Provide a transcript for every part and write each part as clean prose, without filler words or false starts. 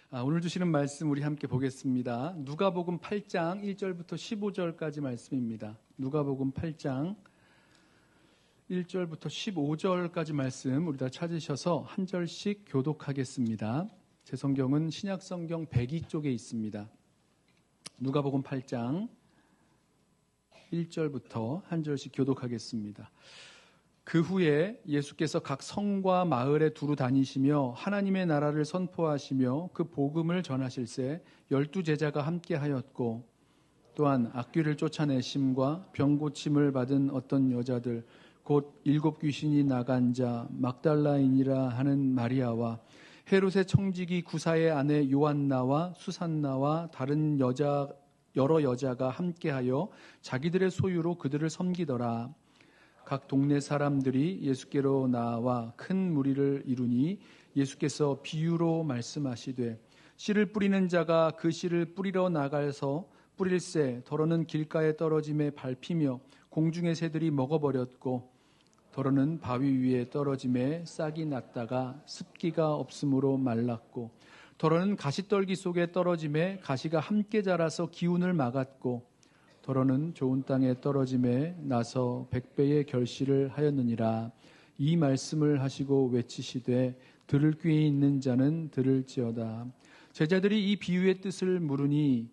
오늘 주시는 말씀 우리 함께 보겠습니다. 누가복음 8장 1절부터 15절까지 말씀입니다. 누가복음 8장 1절부터 15절까지 말씀 우리 다 찾으셔서 한 절씩 교독하겠습니다. 제 성경은 신약성경 102쪽에 있습니다. 누가복음 8장 1절부터 한 절씩 교독하겠습니다. 그 후에 예수께서 각 성과 마을에 두루 다니시며 하나님의 나라를 선포하시며 그 복음을 전하실새 12 제자가 함께하였고 또한 악귀를 쫓아내심과 병 고침을 받은 어떤 여자들 곧 7 귀신이 나간 자 막달라인이라 하는 마리아와 헤롯의 청지기 구사의 아내 요한나와 수산나와 다른 여러 여자가 함께하여 자기들의 소유로 그들을 섬기더라. 각 동네 사람들이 예수께로 나와 큰 무리를 이루니 예수께서 비유로 말씀하시되 씨를 뿌리는 자가 그 씨를 뿌리러 나가서 뿌릴새 더러는 길가에 떨어짐에 밟히며 공중의 새들이 먹어버렸고 더러는 바위 위에 떨어짐에 싹이 났다가 습기가 없으므로 말랐고 더러는 가시떨기 속에 떨어짐에 가시가 함께 자라서 기운을 막았고 더러는 좋은 땅에 떨어짐에 나서 100배의 결실을 하였느니라. 이 말씀을 하시고 외치시되 들을 귀에 있는 자는 들을지어다. 제자들이 이 비유의 뜻을 물으니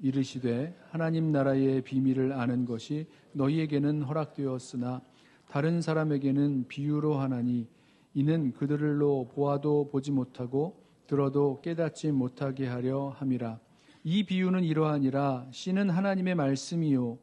이르시되 하나님 나라의 비밀을 아는 것이 너희에게는 허락되었으나 다른 사람에게는 비유로 하나니 이는 그들로 보아도 보지 못하고 들어도 깨닫지 못하게 하려 함이라. 이 비유는 이러하니라. 씨는 하나님의 말씀이요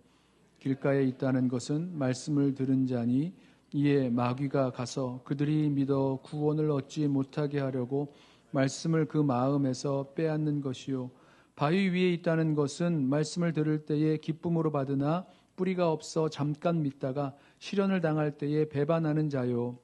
길가에 있다는 것은 말씀을 들은 자니 이에 마귀가 가서 그들이 믿어 구원을 얻지 못하게 하려고 말씀을 그 마음에서 빼앗는 것이요 바위 위에 있다는 것은 말씀을 들을 때에 기쁨으로 받으나 뿌리가 없어 잠깐 믿다가 시련을 당할 때에 배반하는 자요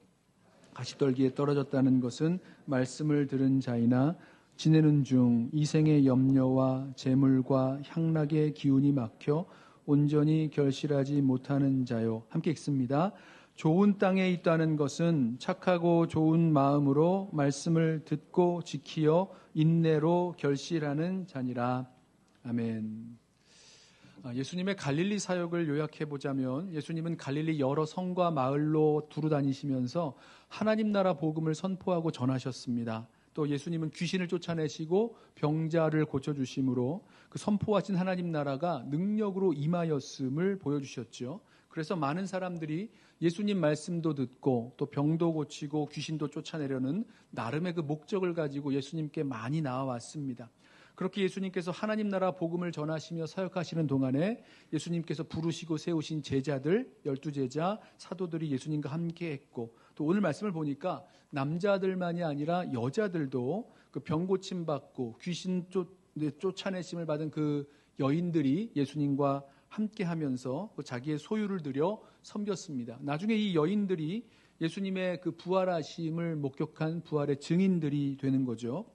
가시떨기에 떨어졌다는 것은 말씀을 들은 자이나 지내는 중 이생의 염려와 재물과 향락의 기운이 막혀 온전히 결실하지 못하는 자요. 함께 읽습니다. 좋은 땅에 있다는 것은 착하고 좋은 마음으로 말씀을 듣고 지키어 인내로 결실하는 자니라. 아멘. 예수님의 갈릴리 사역을 요약해보자면 예수님은 갈릴리 여러 성과 마을로 두루 다니시면서 하나님 나라 복음을 선포하고 전하셨습니다. 또 예수님은 귀신을 쫓아내시고 병자를 고쳐주심으로 그 선포하신 하나님 나라가 능력으로 임하였음을 보여주셨죠. 그래서 많은 사람들이 예수님 말씀도 듣고 또 병도 고치고 귀신도 쫓아내려는 나름의 그 목적을 가지고 예수님께 많이 나와왔습니다. 그렇게 예수님께서 하나님 나라 복음을 전하시며 사역하시는 동안에 예수님께서 부르시고 세우신 제자들 12 제자 사도들이 예수님과 함께 했고 또 오늘 말씀을 보니까 남자들만이 아니라 여자들도 그 병 고침 받고 귀신 쫓아내심을 받은 그 여인들이 예수님과 함께 하면서 자기의 소유를 들여 섬겼습니다. 나중에 이 여인들이 예수님의 그 부활하심을 목격한 부활의 증인들이 되는 거죠.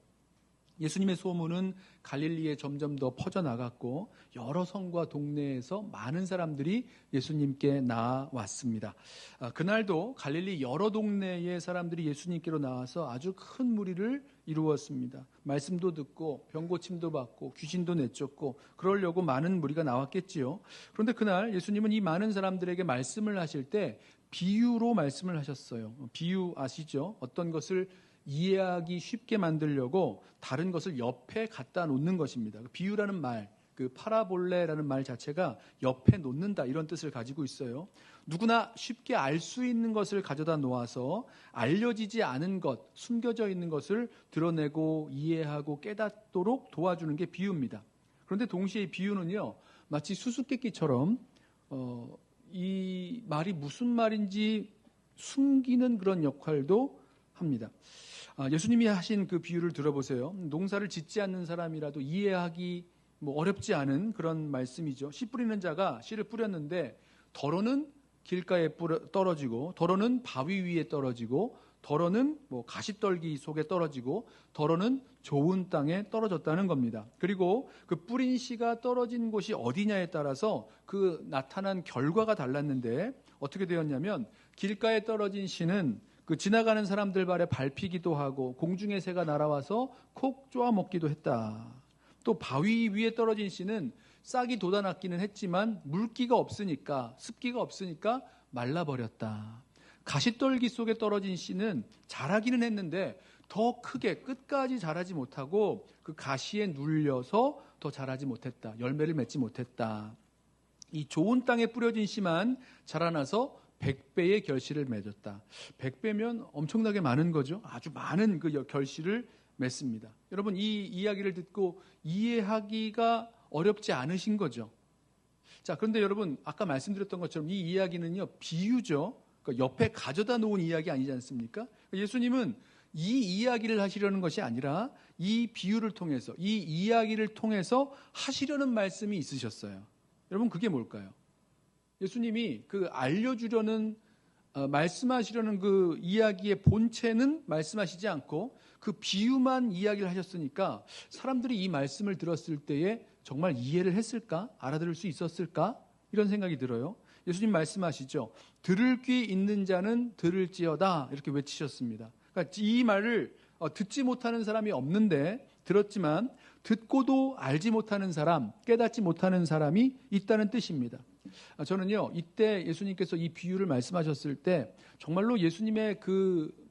예수님의 소문은 갈릴리에 점점 더 퍼져나갔고 여러 성과 동네에서 많은 사람들이 예수님께 나왔습니다. 그날도 갈릴리 여러 동네의 사람들이 예수님께로 나와서 아주 큰 무리를 이루었습니다. 말씀도 듣고 병고침도 받고 귀신도 내쫓고 그러려고 많은 무리가 나왔겠지요. 그런데 그날 예수님은 이 많은 사람들에게 말씀을 하실 때 비유로 말씀을 하셨어요. 비유 아시죠? 어떤 것을 이해하기 쉽게 만들려고 다른 것을 옆에 갖다 놓는 것입니다. 비유라는 말, 그 파라볼레라는 말 자체가 옆에 놓는다 이런 뜻을 가지고 있어요. 누구나 쉽게 알 수 있는 것을 가져다 놓아서 알려지지 않은 것, 숨겨져 있는 것을 드러내고 이해하고 깨닫도록 도와주는 게 비유입니다. 그런데 동시에 비유는요, 마치 수수께끼처럼 이 말이 무슨 말인지 숨기는 그런 역할도 합니다. 예수님이 하신 그 비유를 들어보세요. 농사를 짓지 않는 사람이라도 이해하기 어렵지 않은 그런 말씀이죠. 씨 뿌리는 자가 씨를 뿌렸는데 더러는 길가에 떨어지고 더러는 바위 위에 떨어지고 더러는 가시떨기 속에 떨어지고 더러는 좋은 땅에 떨어졌다는 겁니다. 그리고 그 뿌린 씨가 떨어진 곳이 어디냐에 따라서 그 나타난 결과가 달랐는데 어떻게 되었냐면 길가에 떨어진 씨는 그 지나가는 사람들 발에 밟히기도 하고 공중의 새가 날아와서 콕 쪼아 먹기도 했다. 또 바위 위에 떨어진 씨는 싹이 돋아났기는 했지만 물기가 없으니까, 습기가 없으니까 말라버렸다. 가시떨기 속에 떨어진 씨는 자라기는 했는데 더 크게 끝까지 자라지 못하고 그 가시에 눌려서 더 자라지 못했다. 열매를 맺지 못했다. 이 좋은 땅에 뿌려진 씨만 자라나서 100배의 결실을 맺었다. 100배면 엄청나게 많은 거죠. 아주 많은 그 결실을 맺습니다. 여러분, 이 이야기를 듣고 이해하기가 어렵지 않으신 거죠. 자, 그런데 여러분, 아까 말씀드렸던 것처럼 이 이야기는요, 비유죠. 그러니까 옆에 가져다 놓은 이야기 아니지 않습니까? 예수님은 이 이야기를 하시려는 것이 아니라 이 비유를 통해서, 이 이야기를 통해서 하시려는 말씀이 있으셨어요. 여러분, 그게 뭘까요? 예수님이 그 알려주려는, 말씀하시려는 그 이야기의 본체는 말씀하시지 않고 그 비유만 이야기를 하셨으니까 사람들이 이 말씀을 들었을 때에 정말 이해를 했을까? 알아들을 수 있었을까? 이런 생각이 들어요. 예수님 말씀하시죠. 들을 귀 있는 자는 들을지어다 이렇게 외치셨습니다. 그러니까 이 말을 듣지 못하는 사람이 없는데 들었지만 듣고도 알지 못하는 사람, 깨닫지 못하는 사람이 있다는 뜻입니다. 저는요, 이때 예수님께서 이 비유를 말씀하셨을 때 정말로 예수님의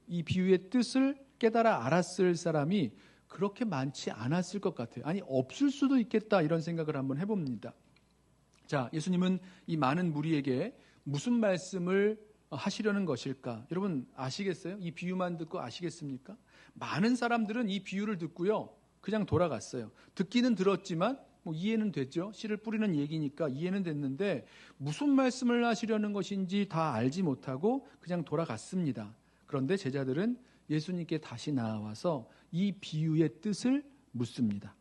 이 비유의 뜻을 깨달아 알았을 사람이 그렇게 많지 않았을 것 같아요. 아니, 없을 수도 있겠다 이런 생각을 한번 해봅니다. 자, 예수님은 이 많은 무리에게 무슨 말씀을 하시려는 것일까? 여러분 아시겠어요? 이 비유만 듣고 아시겠습니까? 많은 사람들은 이 비유를 듣고요, 그냥 돌아갔어요. 듣기는 들었지만 이해는 됐죠. 씨를 뿌리는 얘기니까 이해는 됐는데 무슨 말씀을 하시려는 것인지 다 알지 못하고 그냥 돌아갔습니다. 그런데 제자들은 예수님께 다시 나와서 이 비유의 뜻을 묻습니다.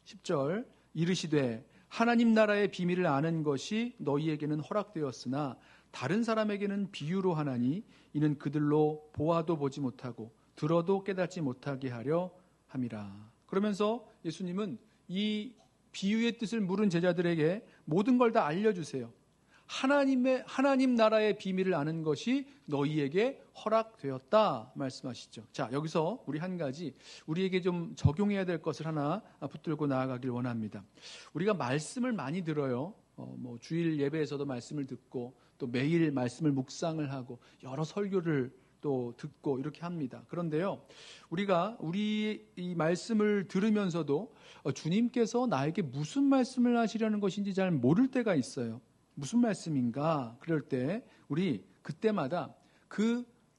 10절, 이르시되 하나님 나라의 비밀을 아는 것이 너희에게는 허락되었으나 다른 사람에게는 비유로 하나니 이는 그들로 보아도 보지 못하고 들어도 깨닫지 못하게 하려 함이라. 그러면서 예수님은 이 비유의 뜻을 물은 제자들에게 모든 걸 다 알려주세요. 하나님 나라의 비밀을 아는 것이 너희에게 허락되었다 말씀하시죠. 자, 여기서 우리 한 가지 우리에게 좀 적용해야 될 것을 하나 붙들고 나아가길 원합니다. 우리가 말씀을 많이 들어요. 주일 예배에서도 말씀을 듣고 또 매일 말씀을 묵상을 하고 여러 설교를 또 듣고 이렇게 합니다. 그런데요, 우리가 이 말씀을 들으면서도 주님께서 나에게 무슨 말씀을 하시려는 것인지 잘 모를 때가 있어요. 무슨 말씀인가? 그럴 때 우리 그때마다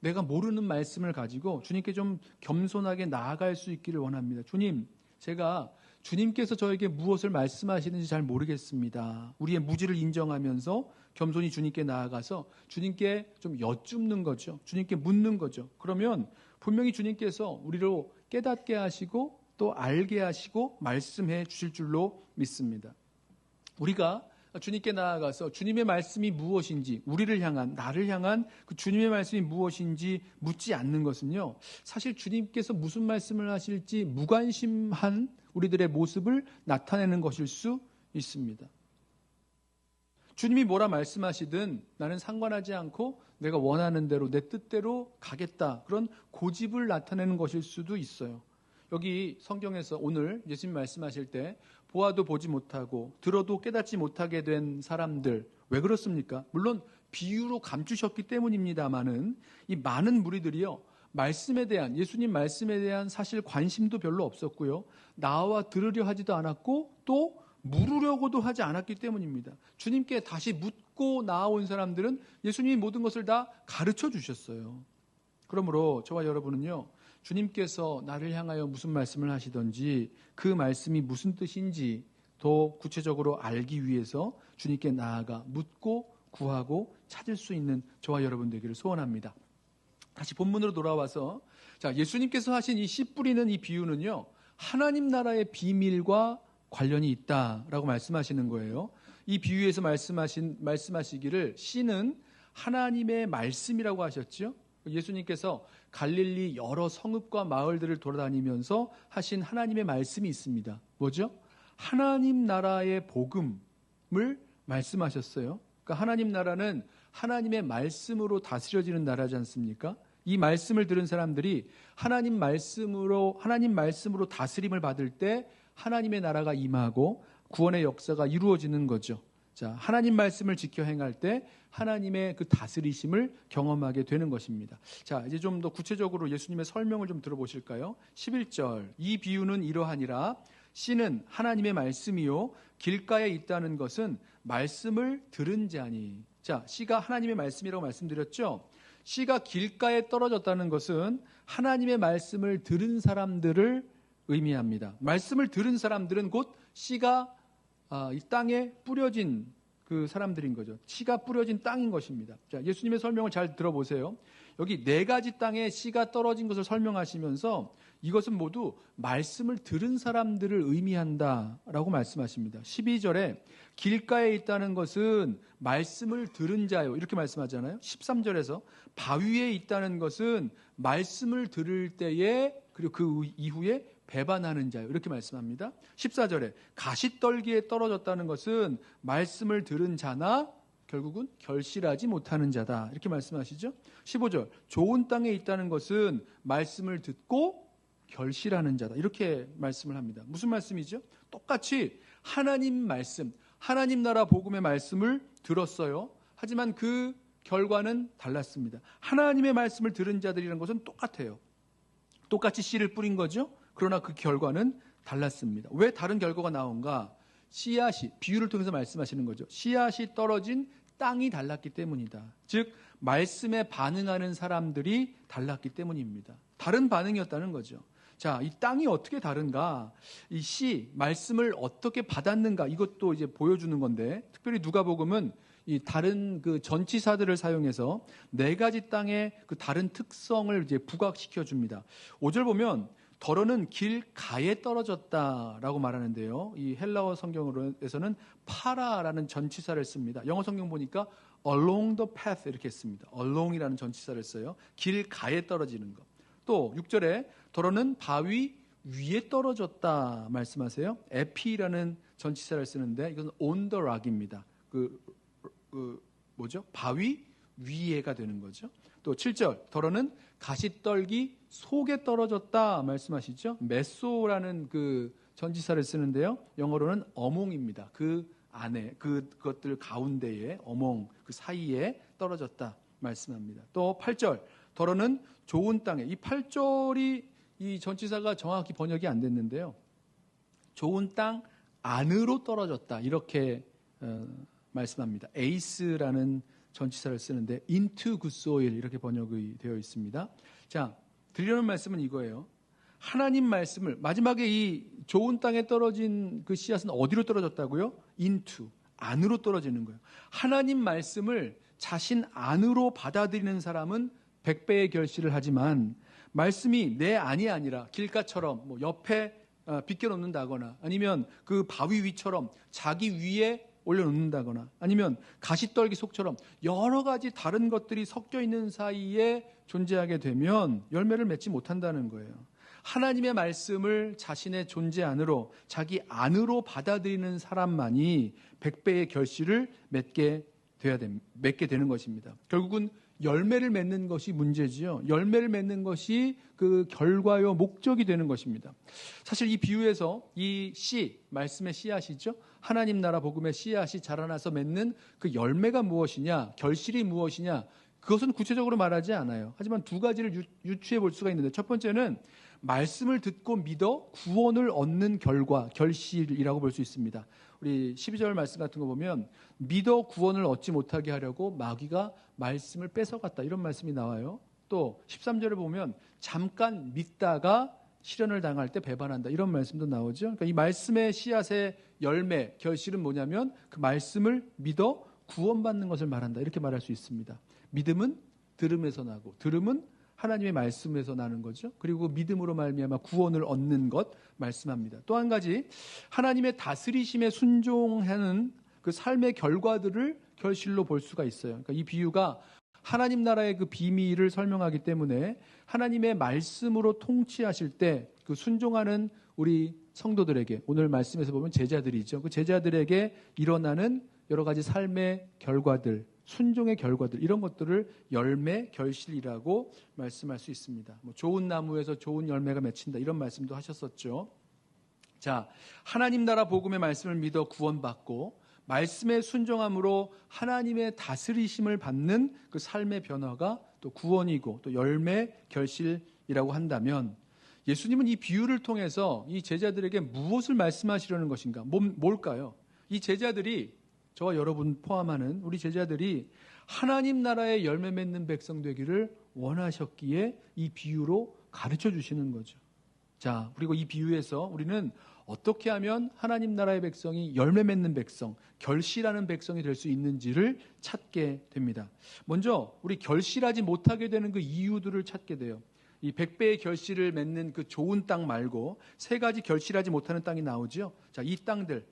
내가 모르는 말씀을 가지고 주님께 좀 겸손하게 나아갈 수 있기를 원합니다. 주님, 제가 주님께서 저에게 무엇을 말씀하시는지 잘 모르겠습니다. 우리의 무지를 인정하면서 겸손히 주님께 나아가서 주님께 좀 여쭙는 거죠. 주님께 묻는 거죠. 그러면 분명히 주님께서 우리로 깨닫게 하시고 또 알게 하시고 말씀해 주실 줄로 믿습니다. 우리가 주님께 나아가서 주님의 말씀이 무엇인지, 우리를 향한, 나를 향한 그 주님의 말씀이 무엇인지 묻지 않는 것은요, 사실 주님께서 무슨 말씀을 하실지 무관심한 우리들의 모습을 나타내는 것일 수 있습니다. 주님이 뭐라 말씀하시든 나는 상관하지 않고 내가 원하는 대로 내 뜻대로 가겠다, 그런 고집을 나타내는 것일 수도 있어요. 여기 성경에서 오늘 예수님 말씀하실 때 보아도 보지 못하고 들어도 깨닫지 못하게 된 사람들, 왜 그렇습니까? 물론 비유로 감추셨기 때문입니다만은 이 많은 무리들이요, 말씀에 대한, 예수님 말씀에 대한 사실 관심도 별로 없었고요, 나와 들으려 하지도 않았고 또 물으려고도 하지 않았기 때문입니다. 주님께 다시 묻고 나아온 사람들은 예수님이 모든 것을 다 가르쳐 주셨어요. 그러므로 저와 여러분은요, 주님께서 나를 향하여 무슨 말씀을 하시던지 그 말씀이 무슨 뜻인지 더 구체적으로 알기 위해서 주님께 나아가 묻고 구하고 찾을 수 있는 저와 여러분 되기를 소원합니다. 다시 본문으로 돌아와서, 자, 예수님께서 하신 이 씨 뿌리는 이 비유는요, 하나님 나라의 비밀과 관련이 있다라고 말씀하시는 거예요. 이 비유에서 말씀하시기를 씨는 하나님의 말씀이라고 하셨죠. 예수님께서 갈릴리 여러 성읍과 마을들을 돌아다니면서 하신 하나님의 말씀이 있습니다. 뭐죠? 하나님 나라의 복음을 말씀하셨어요. 그러니까 하나님 나라는 하나님의 말씀으로 다스려지는 나라지 않습니까? 이 말씀을 들은 사람들이 하나님 말씀으로 다스림을 받을 때 하나님의 나라가 임하고 구원의 역사가 이루어지는 거죠. 자, 하나님 말씀을 지켜 행할 때 하나님의 그 다스리심을 경험하게 되는 것입니다. 자, 이제 좀 더 구체적으로 예수님의 설명을 좀 들어보실까요? 11절. 이 비유는 이러하니라. 씨는 하나님의 말씀이요 길가에 있다는 것은 말씀을 들은 자니. 자, 씨가 하나님의 말씀이라고 말씀드렸죠. 씨가 길가에 떨어졌다는 것은 하나님의 말씀을 들은 사람들을 의미합니다. 말씀을 들은 사람들은 곧 씨가 이 땅에 뿌려진 그 사람들인 거죠. 씨가 뿌려진 땅인 것입니다. 자, 예수님의 설명을 잘 들어보세요. 여기 4가지 땅에 씨가 떨어진 것을 설명하시면서 이것은 모두 말씀을 들은 사람들을 의미한다라고 말씀하십니다. 12절에 길가에 있다는 것은 말씀을 들은 자요 이렇게 말씀하잖아요. 13절에서 바위에 있다는 것은 말씀을 들을 때에 그리고 그 이후에 배반하는 자요 이렇게 말씀합니다. 14절에 가시떨기에 떨어졌다는 것은 말씀을 들은 자나 결국은 결실하지 못하는 자다 이렇게 말씀하시죠. 15절 좋은 땅에 있다는 것은 말씀을 듣고 결실하는 자다 이렇게 말씀을 합니다. 무슨 말씀이죠? 똑같이 하나님 말씀, 하나님 나라 복음의 말씀을 들었어요. 하지만 그 결과는 달랐습니다. 하나님의 말씀을 들은 자들이라는 것은 똑같아요. 똑같이 씨를 뿌린 거죠. 그러나 그 결과는 달랐습니다. 왜 다른 결과가 나온가? 씨앗이, 비유를 통해서 말씀하시는 거죠. 씨앗이 떨어진 땅이 달랐기 때문이다. 즉 말씀에 반응하는 사람들이 달랐기 때문입니다. 다른 반응이었다는 거죠. 자, 이 땅이 어떻게 다른가? 이 씨, 말씀을 어떻게 받았는가? 이것도 이제 보여주는 건데, 특별히 누가복음은 이 다른 그 전치사들을 사용해서 4가지 땅의 그 다른 특성을 이제 부각시켜 줍니다. 5절 보면 더러는 길가에 떨어졌다라고 말하는데요. 이 헬라어 성경으로에서는 파라라는 전치사를 씁니다. 영어 성경 보니까 along the path 이렇게 씁니다. along이라는 전치사를 써요. 길가에 떨어지는 것. 또 6절에 더러는 바위 위에 떨어졌다 말씀하세요. 에피라는 전치사를 쓰는데 이것은 on the rock입니다. 뭐죠? 바위 위에가 되는 거죠. 또 7절 더러는 가시떨기 속에 떨어졌다 말씀하시죠. 메소라는 그 전치사를 쓰는데요. 영어로는 어몽입니다. 그 안에 그것들 가운데에 어몽 그 사이에 떨어졌다 말씀합니다. 또 8절 더러는 좋은 땅에 이 8절이 이 전치사가 정확히 번역이 안 됐는데요. 좋은 땅 안으로 떨어졌다 이렇게 말씀합니다. 에이스라는 전치사를 쓰는데 into good soil 이렇게 번역이 되어 있습니다. 자, 드리려는 말씀은 이거예요. 하나님 말씀을 마지막에 이 좋은 땅에 떨어진 그 씨앗은 어디로 떨어졌다고요? into 안으로 떨어지는 거예요. 하나님 말씀을 자신 안으로 받아들이는 사람은 100배의 결실을 하지만 말씀이 내 안이 아니라 길가처럼 뭐 옆에 비껴놓는다거나 아니면 그 바위 위처럼 자기 위에 올려놓는다거나 아니면 가시떨기 속처럼 여러 가지 다른 것들이 섞여 있는 사이에 존재하게 되면 열매를 맺지 못한다는 거예요. 하나님의 말씀을 자신의 존재 안으로 자기 안으로 받아들이는 사람만이 100배의 결실을 맺게 되는 것입니다. 결국은 열매를 맺는 것이 문제지요. 열매를 맺는 것이 그 결과요 목적이 되는 것입니다. 사실 이 비유에서 이 씨, 말씀의 씨앗이죠. 하나님 나라 복음의 씨앗이 자라나서 맺는 그 열매가 무엇이냐, 결실이 무엇이냐, 그것은 구체적으로 말하지 않아요. 하지만 2가지를 유추해 볼 수가 있는데 첫 번째는 말씀을 듣고 믿어 구원을 얻는 결과, 결실이라고 볼 수 있습니다. 우리 12절 말씀 같은 거 보면 믿어 구원을 얻지 못하게 하려고 마귀가 말씀을 뺏어갔다 이런 말씀이 나와요. 또 13절에 보면 잠깐 믿다가 시련을 당할 때 배반한다 이런 말씀도 나오죠. 그러니까 이 말씀의 씨앗의 열매, 결실은 뭐냐면 그 말씀을 믿어 구원받는 것을 말한다 이렇게 말할 수 있습니다. 믿음은 들음에서 나고 들음은 하나님의 말씀에서 나는 거죠. 그리고 믿음으로 말미암아 구원을 얻는 것 말씀합니다. 또 한 가지 하나님의 다스리심에 순종하는 그 삶의 결과들을 결실로 볼 수가 있어요. 그러니까 이 비유가 하나님 나라의 그 비밀을 설명하기 때문에 하나님의 말씀으로 통치하실 때 그 순종하는 우리 성도들에게 오늘 말씀에서 보면 제자들이죠. 그 제자들에게 일어나는 여러 가지 삶의 결과들, 순종의 결과들, 이런 것들을 열매, 결실이라고 말씀할 수 있습니다. 좋은 나무에서 좋은 열매가 맺힌다, 이런 말씀도 하셨었죠. 자, 하나님 나라 복음의 말씀을 믿어 구원받고 말씀에 순종함으로 하나님의 다스리심을 받는 그 삶의 변화가 또 구원이고 또 열매, 결실이라고 한다면, 예수님은 이 비유를 통해서 이 제자들에게 무엇을 말씀하시려는 것인가? 뭘까요? 이 제자들이, 저와 여러분 포함하는 우리 제자들이 하나님 나라의 열매 맺는 백성 되기를 원하셨기에 이 비유로 가르쳐 주시는 거죠. 자, 그리고 이 비유에서 우리는 어떻게 하면 하나님 나라의 백성이 열매 맺는 백성, 결실하는 백성이 될 수 있는지를 찾게 됩니다. 먼저 우리 결실하지 못하게 되는 그 이유들을 찾게 돼요. 이 100배의 결실을 맺는 그 좋은 땅 말고 세 가지 결실하지 못하는 땅이 나오죠. 자, 이 땅들,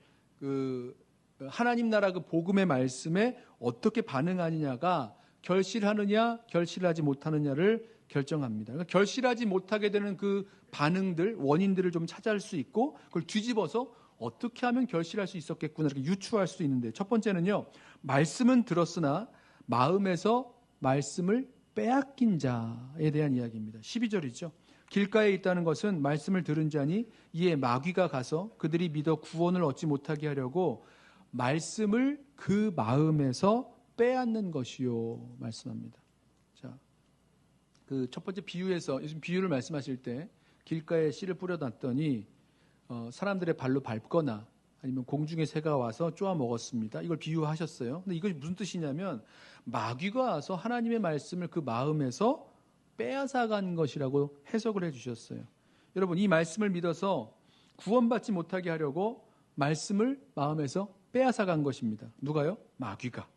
하나님 나라 그 복음의 말씀에 어떻게 반응하느냐가 결실하느냐, 결실하지 못하느냐를 결정합니다. 그러니까 결실하지 못하게 되는 그 반응들, 원인들을 좀 찾아낼 수 있고, 그걸 뒤집어서 어떻게 하면 결실할 수 있었겠구나, 이렇게 유추할 수 있는데, 첫 번째는요, 말씀은 들었으나 마음에서 말씀을 빼앗긴 자에 대한 이야기입니다. 12절이죠. 길가에 있다는 것은 말씀을 들은 자니 이에 마귀가 가서 그들이 믿어 구원을 얻지 못하게 하려고 말씀을 그 마음에서 빼앗는 것이요, 말씀합니다. 자, 그 첫 번째 비유에서, 요즘 비유를 말씀하실 때 길가에 씨를 뿌려놨더니 사람들의 발로 밟거나 아니면 공중의 새가 와서 쪼아 먹었습니다. 이걸 비유하셨어요. 근데 이것이 무슨 뜻이냐면, 마귀가 와서 하나님의 말씀을 그 마음에서 빼앗아간 것이라고 해석을 해주셨어요. 여러분, 이 말씀을 믿어서 구원받지 못하게 하려고 말씀을 마음에서 빼앗아간 것입니다. 누가요? 마귀가.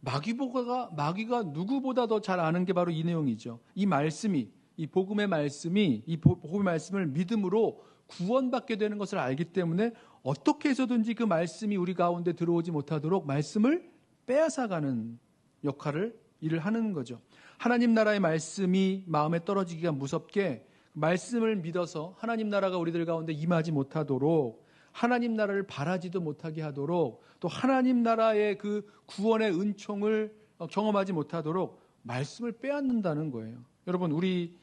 마귀가 누구보다 더 잘 아는 게 바로 이 내용이죠. 이 말씀이, 이 복음의 말씀이, 이 복음의 말씀을 믿음으로 구원받게 되는 것을 알기 때문에 어떻게 해서든지 그 말씀이 우리 가운데 들어오지 못하도록 말씀을 빼앗아가는 일을 하는 거죠. 하나님 나라의 말씀이 마음에 떨어지기가 무섭게 말씀을 믿어서 하나님 나라가 우리들 가운데 임하지 못하도록, 하나님 나라를 바라지도 못하게 하도록, 또 하나님 나라의 그 구원의 은총을 경험하지 못하도록 말씀을 빼앗는다는 거예요. 여러분, 우리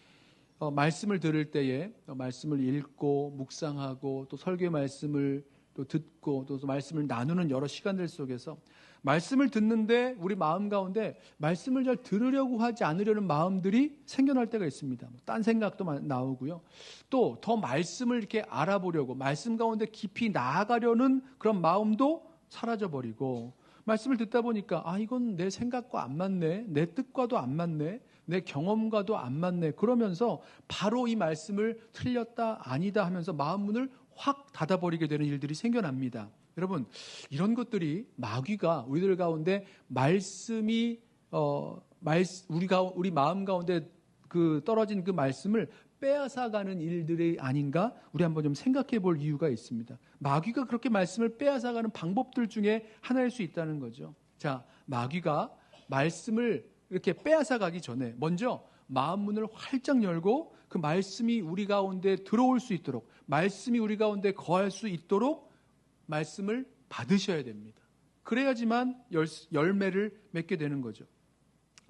말씀을 들을 때에 말씀을 읽고 묵상하고 또 설교의 말씀을 또 듣고 또 말씀을 나누는 여러 시간들 속에서 말씀을 듣는데 우리 마음 가운데 말씀을 잘 들으려고 하지 않으려는 마음들이 생겨날 때가 있습니다. 딴 생각도 나오고요. 또 더 말씀을 이렇게 알아보려고, 말씀 가운데 깊이 나아가려는 그런 마음도 사라져버리고, 말씀을 듣다 보니까 이건 내 생각과 안 맞네, 내 뜻과도 안 맞네, 내 경험과도 안 맞네, 그러면서 바로 이 말씀을 틀렸다 아니다 하면서 마음 문을 확 닫아버리게 되는 일들이 생겨납니다. 여러분, 이런 것들이 마귀가 우리들 가운데 말씀이 우리 마음 가운데 그 떨어진 그 말씀을 빼앗아가는 일들이 아닌가, 우리 한번 좀 생각해 볼 이유가 있습니다. 마귀가 그렇게 말씀을 빼앗아가는 방법들 중에 하나일 수 있다는 거죠. 자, 마귀가 말씀을 이렇게 빼앗아가기 전에 먼저 마음 문을 활짝 열고 그 말씀이 우리 가운데 들어올 수 있도록, 말씀이 우리 가운데 거할 수 있도록 말씀을 받으셔야 됩니다. 그래야지만 열매를 맺게 되는 거죠.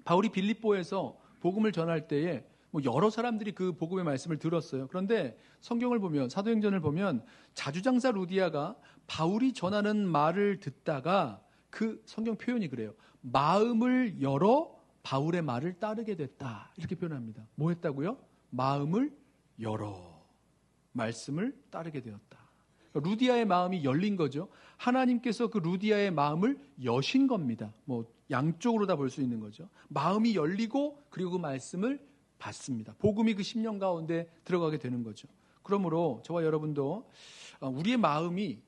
바울이 빌립보에서 복음을 전할 때에 여러 사람들이 그 복음의 말씀을 들었어요. 그런데 성경을 보면, 사도행전을 보면 자주장사 루디아가 바울이 전하는 말을 듣다가 그 성경 표현이 그래요. 마음을 열어 바울의 말을 따르게 됐다, 이렇게 표현합니다. 뭐 했다고요? 마음을 열어 말씀을 따르게 되었다. 루디아의 마음이 열린 거죠. 하나님께서 그 루디아의 마음을 여신 겁니다. 양쪽으로 다 볼 수 있는 거죠. 마음이 열리고 그리고 그 말씀을 받습니다. 복음이 그 심령 가운데 들어가게 되는 거죠. 그러므로 저와 여러분도 우리의 마음이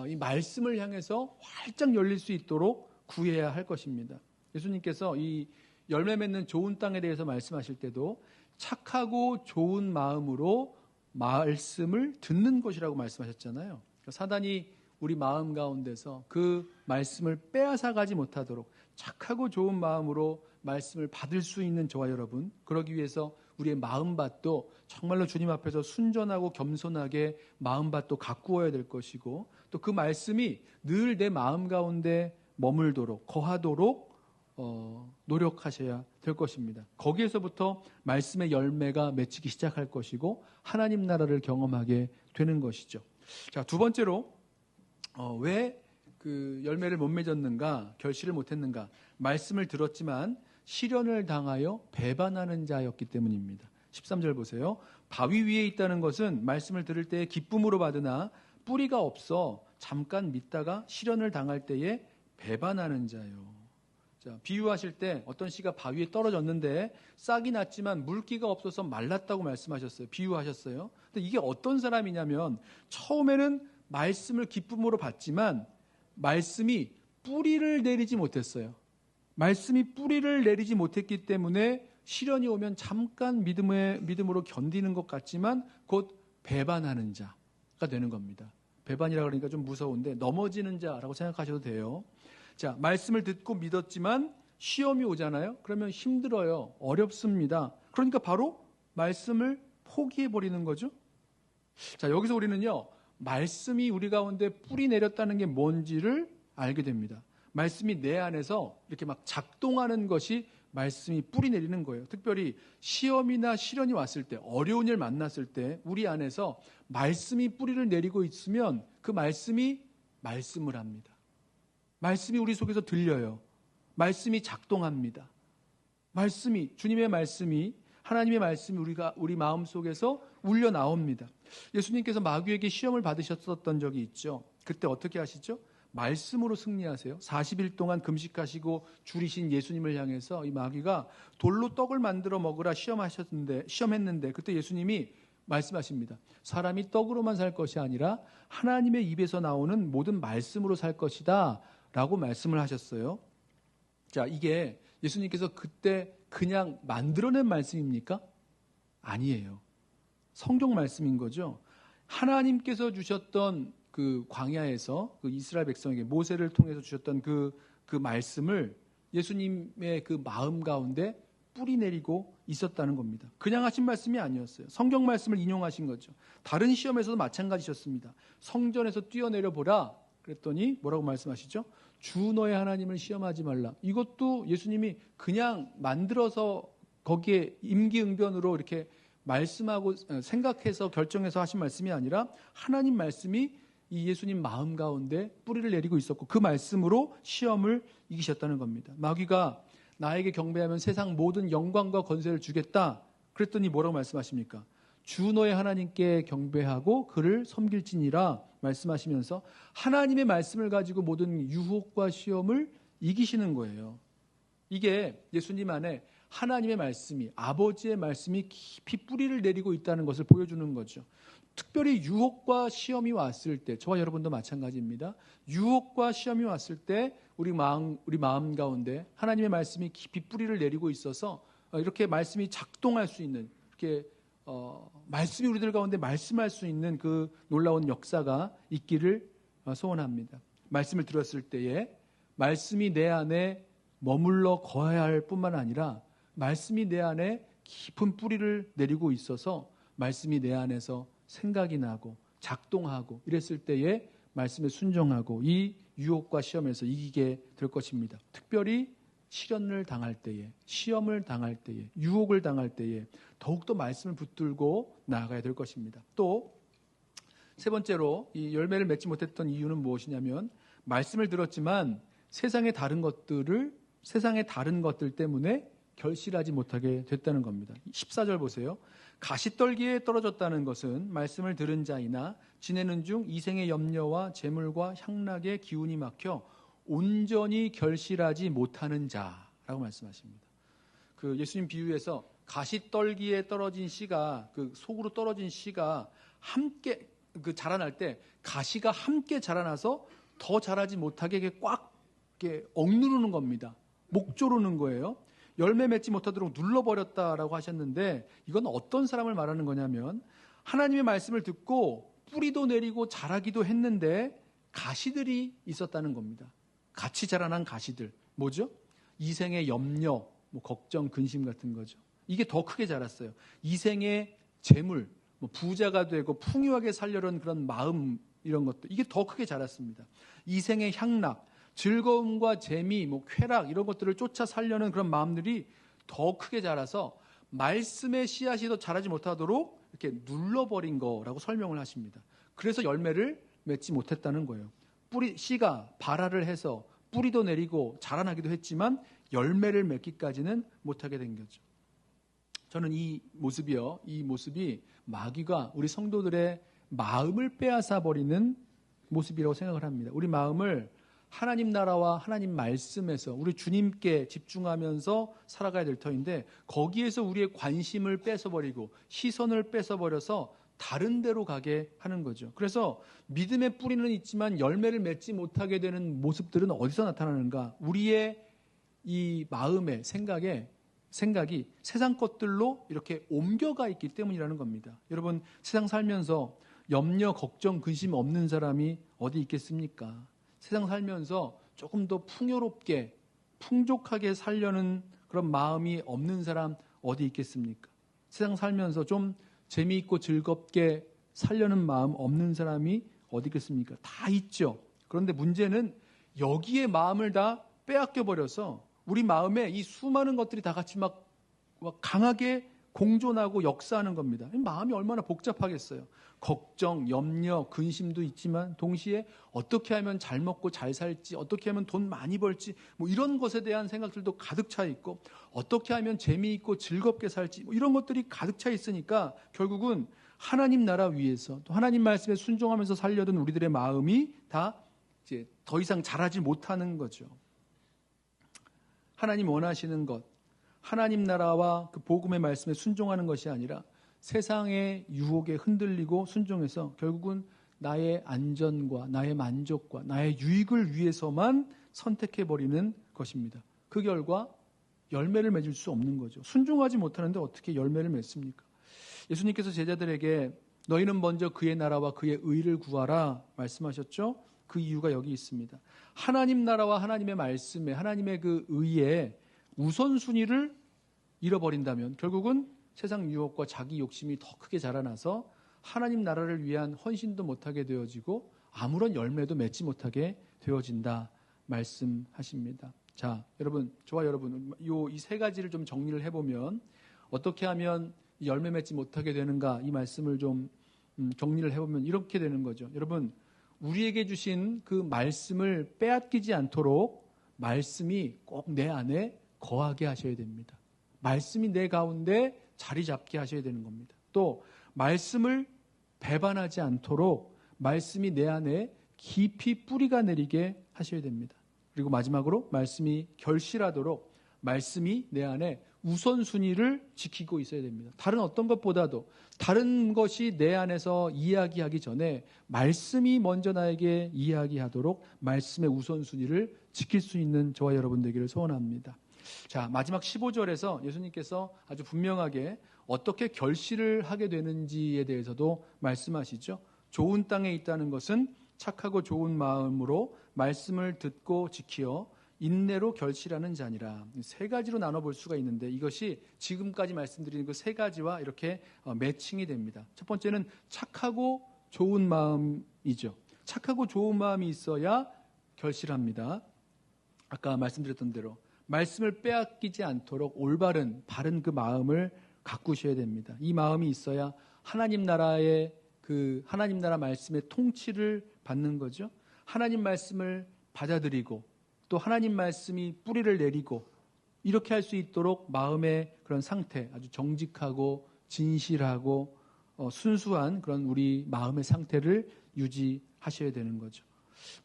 이 말씀을 향해서 활짝 열릴 수 있도록 구해야 할 것입니다. 예수님께서 이 열매 맺는 좋은 땅에 대해서 말씀하실 때도 착하고 좋은 마음으로 말씀을 듣는 것이라고 말씀하셨잖아요. 사단이 우리 마음 가운데서 그 말씀을 빼앗아가지 못하도록 착하고 좋은 마음으로 말씀을 받을 수 있는 저와 여러분, 그러기 위해서 우리의 마음밭도 정말로 주님 앞에서 순전하고 겸손하게 마음밭도 가꾸어야 될 것이고, 또 그 말씀이 늘 내 마음 가운데 머물도록, 거하도록 노력하셔야 될 것입니다. 거기에서부터 말씀의 열매가 맺히기 시작할 것이고 하나님 나라를 경험하게 되는 것이죠. 자, 두 번째로 왜 그 열매를 못 맺었는가, 결실을 못했는가? 말씀을 들었지만 시련을 당하여 배반하는 자였기 때문입니다. 13절 보세요. 바위 위에 있다는 것은 말씀을 들을 때에 기쁨으로 받으나 뿌리가 없어 잠깐 믿다가 시련을 당할 때에 배반하는 자요. 자, 비유하실 때 어떤 씨가 바위에 떨어졌는데 싹이 났지만 물기가 없어서 말랐다고 말씀하셨어요. 비유하셨어요. 근데 이게 어떤 사람이냐면 처음에는 말씀을 기쁨으로 받지만 말씀이 뿌리를 내리지 못했어요. 말씀이 뿌리를 내리지 못했기 때문에 시련이 오면 잠깐 믿음으로 견디는 것 같지만 곧 배반하는 자가 되는 겁니다. 배반이라 그러니까 좀 무서운데 넘어지는 자라고 생각하셔도 돼요. 자, 말씀을 듣고 믿었지만 시험이 오잖아요. 그러면 힘들어요. 어렵습니다. 그러니까 바로 말씀을 포기해버리는 거죠. 자, 여기서 우리는요, 말씀이 우리 가운데 뿌리 내렸다는 게 뭔지를 알게 됩니다. 말씀이 내 안에서 이렇게 막 작동하는 것이 말씀이 뿌리 내리는 거예요. 특별히 시험이나 시련이 왔을 때, 어려운 일 만났을 때 우리 안에서 말씀이 뿌리를 내리고 있으면 그 말씀이 말씀을 합니다. 말씀이 우리 속에서 들려요. 말씀이 작동합니다. 말씀이, 주님의 말씀이, 하나님의 말씀이 우리 마음 속에서 울려 나옵니다. 예수님께서 마귀에게 시험을 받으셨던 적이 있죠. 그때 어떻게 하시죠? 말씀으로 승리하세요. 40일 동안 금식하시고 줄이신 예수님을 향해서 이 마귀가 돌로 떡을 만들어 먹으라 시험했는데 그때 예수님이 말씀하십니다. 사람이 떡으로만 살 것이 아니라 하나님의 입에서 나오는 모든 말씀으로 살 것이다 라고 말씀을 하셨어요. 자, 이게 예수님께서 그때 그냥 만들어낸 말씀입니까? 아니에요. 성경 말씀인 거죠. 하나님께서 주셨던 그 광야에서 그 이스라엘 백성에게 모세를 통해서 주셨던 그 말씀을 예수님의 그 마음 가운데 뿌리 내리고 있었다는 겁니다. 그냥 하신 말씀이 아니었어요. 성경 말씀을 인용하신 거죠. 다른 시험에서도 마찬가지셨습니다. 성전에서 뛰어내려 보라 그랬더니 뭐라고 말씀하시죠? 주 너의 하나님을 시험하지 말라. 이것도 예수님이 그냥 만들어서 거기에 임기응변으로 이렇게 말씀하고 생각해서 결정해서 하신 말씀이 아니라 하나님 말씀이 이 예수님 마음 가운데 뿌리를 내리고 있었고 그 말씀으로 시험을 이기셨다는 겁니다. 마귀가 나에게 경배하면 세상 모든 영광과 권세를 주겠다. 그랬더니 뭐라고 말씀하십니까? 주 너의 하나님께 경배하고 그를 섬길지니라 말씀하시면서 하나님의 말씀을 가지고 모든 유혹과 시험을 이기시는 거예요. 이게 예수님 안에 하나님의 말씀이, 아버지의 말씀이 깊이 뿌리를 내리고 있다는 것을 보여주는 거죠. 특별히 유혹과 시험이 왔을 때, 저와 여러분도 마찬가지입니다. 유혹과 시험이 왔을 때 우리 마음 가운데 하나님의 말씀이 깊이 뿌리를 내리고 있어서 이렇게 말씀이 작동할 수 있는, 이렇게 말씀이 우리들 가운데 말씀할 수 있는 그 놀라운 역사가 있기를 소원합니다. 말씀을 들었을 때에 말씀이 내 안에 머물러 거해야 할 뿐만 아니라 말씀이 내 안에 깊은 뿌리를 내리고 있어서 말씀이 내 안에서 생각이 나고 작동하고 이랬을 때에 말씀에 순종하고 이 유혹과 시험에서 이기게 될 것입니다. 특별히 시련을 당할 때에, 시험을 당할 때에, 유혹을 당할 때에 더욱더 말씀을 붙들고 나아가야 될 것입니다. 또 세 번째로 이 열매를 맺지 못했던 이유는 무엇이냐면 말씀을 들었지만 세상의 다른 것들 때문에 결실하지 못하게 됐다는 겁니다. 14절 보세요. 가시떨기에 떨어졌다는 것은 말씀을 들은 자이나 지내는 중 이생의 염려와 재물과 향락의 기운이 막혀 온전히 결실하지 못하는 자라고 말씀하십니다. 그 예수님 비유에서 가시떨기에 떨어진 씨가 그 속으로 떨어진 씨가 함께 그 자라날 때 가시가 함께 자라나서 더 자라지 못하게 이렇게 꽉 이렇게 억누르는 겁니다. 목 조르는 거예요. 열매 맺지 못하도록 눌러버렸다라고 하셨는데 이건 어떤 사람을 말하는 거냐면 하나님의 말씀을 듣고 뿌리도 내리고 자라기도 했는데 가시들이 있었다는 겁니다. 같이 자라난 가시들. 뭐죠? 이생의 염려, 걱정, 근심 같은 거죠. 이게 더 크게 자랐어요. 이생의 재물, 부자가 되고 풍요하게 살려는 그런 마음 이런 것도 이게 더 크게 자랐습니다. 이생의 향락, 즐거움과 재미, 쾌락 이런 것들을 쫓아 살려는 그런 마음들이 더 크게 자라서 말씀의 씨앗이 더 자라지 못하도록 이렇게 눌러버린 거라고 설명을 하십니다. 그래서 열매를 맺지 못했다는 거예요. 씨가 발화를 해서 뿌리도 내리고 자라나기도 했지만 열매를 맺기까지는 못하게 된 거죠. 저는 이 모습이 마귀가 우리 성도들의 마음을 빼앗아 버리는 모습이라고 생각을 합니다. 우리 마음을 하나님 나라와 하나님 말씀에서 우리 주님께 집중하면서 살아가야 될 터인데 거기에서 우리의 관심을 뺏어버리고 시선을 뺏어버려서 다른 데로 가게 하는 거죠. 그래서 믿음의 뿌리는 있지만 열매를 맺지 못하게 되는 모습들은 어디서 나타나는가? 우리의 이 마음의 생각이 세상 것들로 이렇게 옮겨가 있기 때문이라는 겁니다. 여러분, 세상 살면서 염려, 걱정, 근심 없는 사람이 어디 있겠습니까? 세상 살면서 조금 더 풍요롭게, 풍족하게 살려는 그런 마음이 없는 사람 어디 있겠습니까? 세상 살면서 좀 재미있고 즐겁게 살려는 마음 없는 사람이 어디 있겠습니까? 다 있죠. 그런데 문제는 여기에 마음을 다 빼앗겨 버려서 우리 마음에 이 수많은 것들이 다 같이 막 강하게 공존하고 역사하는 겁니다. 마음이 얼마나 복잡하겠어요. 걱정, 염려, 근심도 있지만 동시에 어떻게 하면 잘 먹고 잘 살지, 어떻게 하면 돈 많이 벌지, 이런 것에 대한 생각들도 가득 차 있고, 어떻게 하면 재미있고 즐겁게 살지, 이런 것들이 가득 차 있으니까 결국은 하나님 나라 위에서 또 하나님 말씀에 순종하면서 살려던 우리들의 마음이 다 이제 더 이상 자라지 못하는 거죠. 하나님 원하시는 것, 하나님 나라와 그 복음의 말씀에 순종하는 것이 아니라 세상의 유혹에 흔들리고 순종해서 결국은 나의 안전과 나의 만족과 나의 유익을 위해서만 선택해버리는 것입니다. 그 결과 열매를 맺을 수 없는 거죠. 순종하지 못하는데 어떻게 열매를 맺습니까? 예수님께서 제자들에게 너희는 먼저 그의 나라와 그의 의를 구하라 말씀하셨죠? 그 이유가 여기 있습니다. 하나님 나라와 하나님의 말씀에 하나님의 그 의에 우선순위를 잃어버린다면 결국은 세상 유혹과 자기 욕심이 더 크게 자라나서 하나님 나라를 위한 헌신도 못하게 되어지고 아무런 열매도 맺지 못하게 되어진다 말씀하십니다. 자, 여러분, 저와 여러분, 이 세 가지를 좀 정리를 해보면 어떻게 하면 열매 맺지 못하게 되는가 이 말씀을 좀 정리를 해보면 이렇게 되는 거죠. 여러분, 우리에게 주신 그 말씀을 빼앗기지 않도록 말씀이 꼭 내 안에 거하게 하셔야 됩니다. 말씀이 내 가운데 자리 잡게 하셔야 되는 겁니다. 또 말씀을 배반하지 않도록 말씀이 내 안에 깊이 뿌리가 내리게 하셔야 됩니다. 그리고 마지막으로 말씀이 결실하도록 말씀이 내 안에 우선순위를 지키고 있어야 됩니다. 다른 어떤 것보다도 다른 것이 내 안에서 이야기하기 전에 말씀이 먼저 나에게 이야기하도록 말씀의 우선순위를 지킬 수 있는 저와 여러분 되기를 소원합니다. 자, 마지막 15절에서 예수님께서 아주 분명하게 어떻게 결실을 하게 되는지에 대해서도 말씀하시죠. 좋은 땅에 있다는 것은 착하고 좋은 마음으로 말씀을 듣고 지키어 인내로 결실하는 자니라. 세 가지로 나눠볼 수가 있는데 이것이 지금까지 말씀드린 그 세 가지와 이렇게 매칭이 됩니다. 첫 번째는 착하고 좋은 마음이죠. 착하고 좋은 마음이 있어야 결실합니다. 아까 말씀드렸던 대로 말씀을 빼앗기지 않도록 바른 그 마음을 가꾸셔야 됩니다. 이 마음이 있어야 하나님 나라의 하나님 나라 말씀의 통치를 받는 거죠. 하나님 말씀을 받아들이고 또 하나님 말씀이 뿌리를 내리고 이렇게 할 수 있도록 마음의 그런 상태, 아주 정직하고 진실하고 순수한 그런 우리 마음의 상태를 유지하셔야 되는 거죠.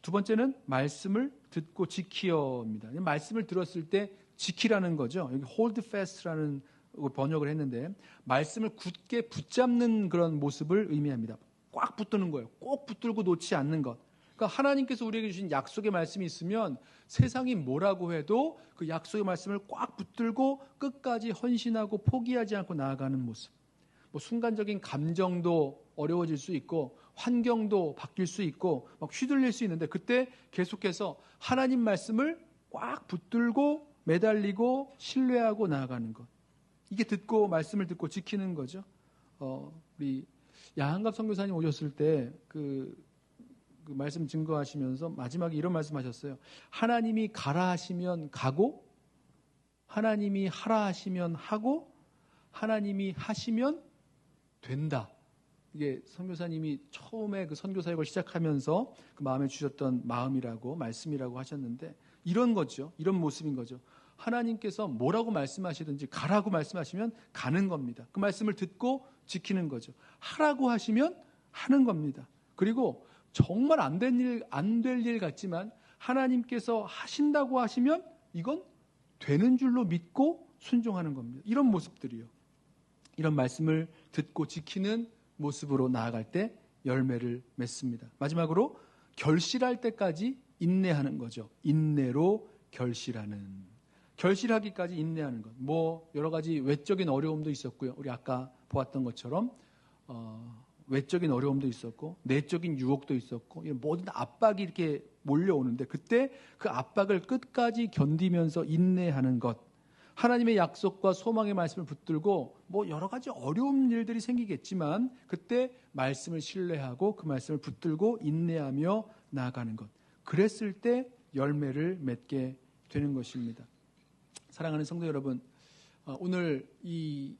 두 번째는 말씀을 듣고 지키어입니다. 말씀을 들었을 때 지키라는 거죠. 여기 hold fast라는 번역을 했는데 말씀을 굳게 붙잡는 그런 모습을 의미합니다. 꽉 붙드는 거예요. 꼭 붙들고 놓지 않는 것. 그러니까 하나님께서 우리에게 주신 약속의 말씀이 있으면 세상이 뭐라고 해도 그 약속의 말씀을 꽉 붙들고 끝까지 헌신하고 포기하지 않고 나아가는 모습. 순간적인 감정도 어려워질 수 있고 환경도 바뀔 수 있고 막 휘둘릴 수 있는데 그때 계속해서 하나님 말씀을 꽉 붙들고 매달리고 신뢰하고 나아가는 것. 이게 말씀을 듣고 지키는 거죠. 우리 야한갑 선교사님 오셨을 때 그 그 말씀 증거하시면서 마지막에 이런 말씀하셨어요. 하나님이 가라 하시면 가고, 하나님이 하라 하시면 하고, 하나님이 하시면 된다. 이게 선교사님이 처음에 그 선교 사역을 시작하면서 그 마음에 주셨던 마음이라고, 말씀이라고 하셨는데, 이런 거죠. 이런 모습인 거죠. 하나님께서 뭐라고 말씀하시든지 가라고 말씀하시면 가는 겁니다. 그 말씀을 듣고 지키는 거죠. 하라고 하시면 하는 겁니다. 그리고 정말 안 될 일 같지만 하나님께서 하신다고 하시면 이건 되는 줄로 믿고 순종하는 겁니다. 이런 모습들이요. 이런 말씀을 듣고 지키는 모습으로 나아갈 때 열매를 맺습니다. 마지막으로 결실할 때까지 인내하는 거죠. 인내로 결실하는. 결실하기까지 인내하는 것. 뭐 여러 가지 외적인 어려움도 있었고요. 우리 아까 보았던 것처럼 외적인 어려움도 있었고 내적인 유혹도 있었고 모든 압박이 이렇게 몰려오는데 그때 그 압박을 끝까지 견디면서 인내하는 것. 하나님의 약속과 소망의 말씀을 붙들고 뭐 여러 가지 어려운 일들이 생기겠지만 그때 말씀을 신뢰하고 그 말씀을 붙들고 인내하며 나아가는 것. 그랬을 때 열매를 맺게 되는 것입니다. 사랑하는 성도 여러분, 오늘 이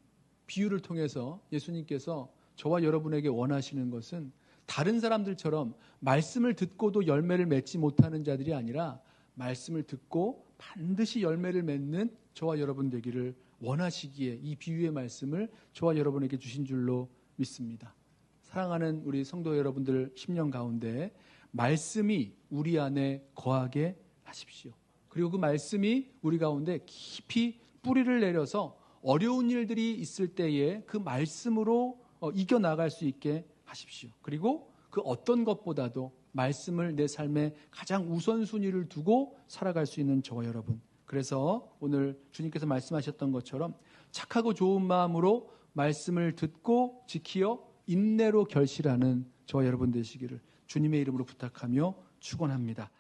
비유를 통해서 예수님께서 저와 여러분에게 원하시는 것은 다른 사람들처럼 말씀을 듣고도 열매를 맺지 못하는 자들이 아니라 말씀을 듣고 반드시 열매를 맺는 저와 여러분 되기를 원하시기에 이 비유의 말씀을 저와 여러분에게 주신 줄로 믿습니다. 사랑하는 우리 성도 여러분들 심령 가운데 말씀이 우리 안에 거하게 하십시오. 그리고 그 말씀이 우리 가운데 깊이 뿌리를 내려서 어려운 일들이 있을 때에 그 말씀으로 이겨나갈 수 있게 하십시오. 그리고 그 어떤 것보다도 말씀을 내 삶에 가장 우선순위를 두고 살아갈 수 있는 저와 여러분. 그래서 오늘 주님께서 말씀하셨던 것처럼 착하고 좋은 마음으로 말씀을 듣고 지키어 인내로 결실하는 저와 여러분 되시기를 주님의 이름으로 부탁하며 축원합니다.